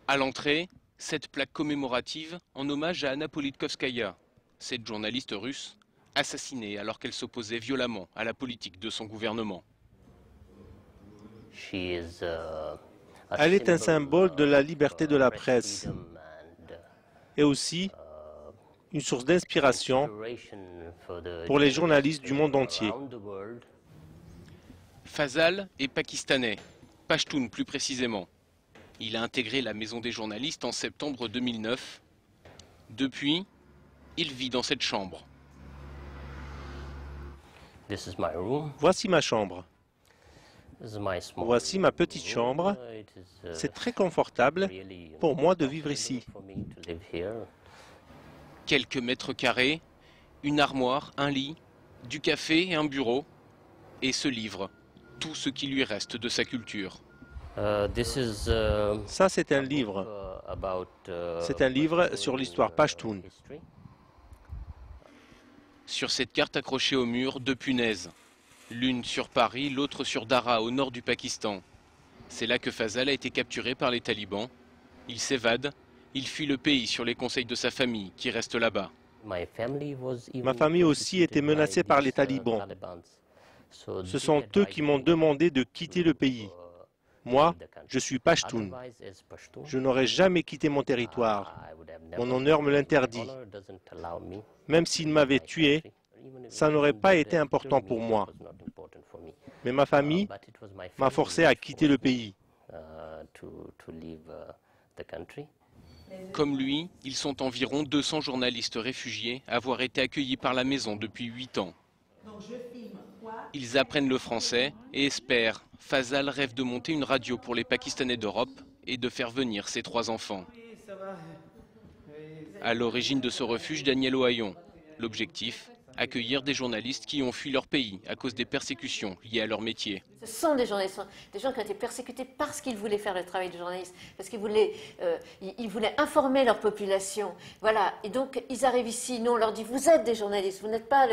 À l'entrée, cette plaque commémorative en hommage à Anna Politkovskaya, cette journaliste russe assassinée alors qu'elle s'opposait violemment à la politique de son gouvernement. Elle est un symbole de la liberté de la presse et aussi une source d'inspiration pour les journalistes du monde entier. Fazal est pakistanais, Pashtun plus précisément. Il a intégré la Maison des journalistes en septembre 2009. Depuis, il vit dans cette chambre. Voici ma chambre. Voici ma petite chambre. C'est très confortable pour moi de vivre ici. Quelques mètres carrés, une armoire, un lit, du café et un bureau. Et ce livre, tout ce qui lui reste de sa culture. Ça, c'est un livre. C'est un livre sur l'histoire Pashtun. Sur cette carte accrochée au mur, deux punaises. L'une sur Paris, l'autre sur Dara, au nord du Pakistan. C'est là que Fazal a été capturé par les talibans. Il s'évade, il fuit le pays sur les conseils de sa famille, qui reste là-bas. Ma famille aussi était menacée par les talibans. Ce sont eux qui m'ont demandé de quitter le pays. Moi, je suis Pashtun. Je n'aurais jamais quitté mon territoire. Mon honneur me l'interdit. Même s'ils m'avaient tué, ça n'aurait pas été important pour moi. Mais ma famille m'a forcé à quitter le pays. Comme lui, ils sont environ 200 journalistes réfugiés à avoir été accueillis par la maison depuis 8 ans. Ils apprennent le français et espèrent. Fazal rêve de monter une radio pour les Pakistanais d'Europe et de faire venir ses 3 enfants. À l'origine de ce refuge, Daniel Ohayon. L'objectif, accueillir des journalistes qui ont fui leur pays à cause des persécutions liées à leur métier. Ce sont des journalistes, des gens qui ont été persécutés parce qu'ils voulaient faire le travail de journaliste, parce qu'ils voulaient, informer leur population. Voilà. Et donc, ils arrivent ici, nous on leur dit, vous êtes des journalistes, vous n'êtes pas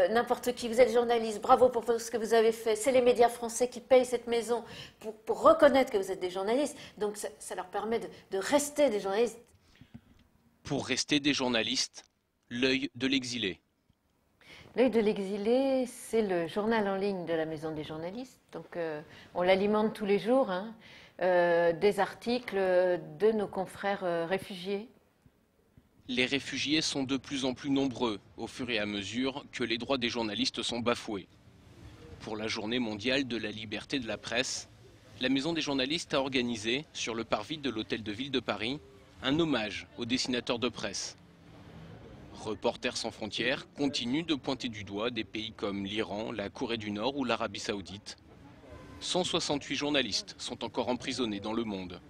n'importe qui, vous êtes journalistes, bravo pour ce que vous avez fait. C'est les médias français qui payent cette maison pour reconnaître que vous êtes des journalistes. Donc, ça leur permet de rester des journalistes. Pour rester des journalistes, l'œil de l'exilé. L'œil de l'exilé, c'est le journal en ligne de la Maison des journalistes. Donc, on l'alimente tous les jours, des articles de nos confrères réfugiés. Les réfugiés sont de plus en plus nombreux au fur et à mesure que les droits des journalistes sont bafoués. Pour la journée mondiale de la liberté de la presse, la Maison des journalistes a organisé, sur le parvis de l'Hôtel de Ville de Paris, un hommage aux dessinateurs de presse. Reporters sans frontières continue de pointer du doigt des pays comme l'Iran, la Corée du Nord ou l'Arabie Saoudite. 168 journalistes sont encore emprisonnés dans le monde.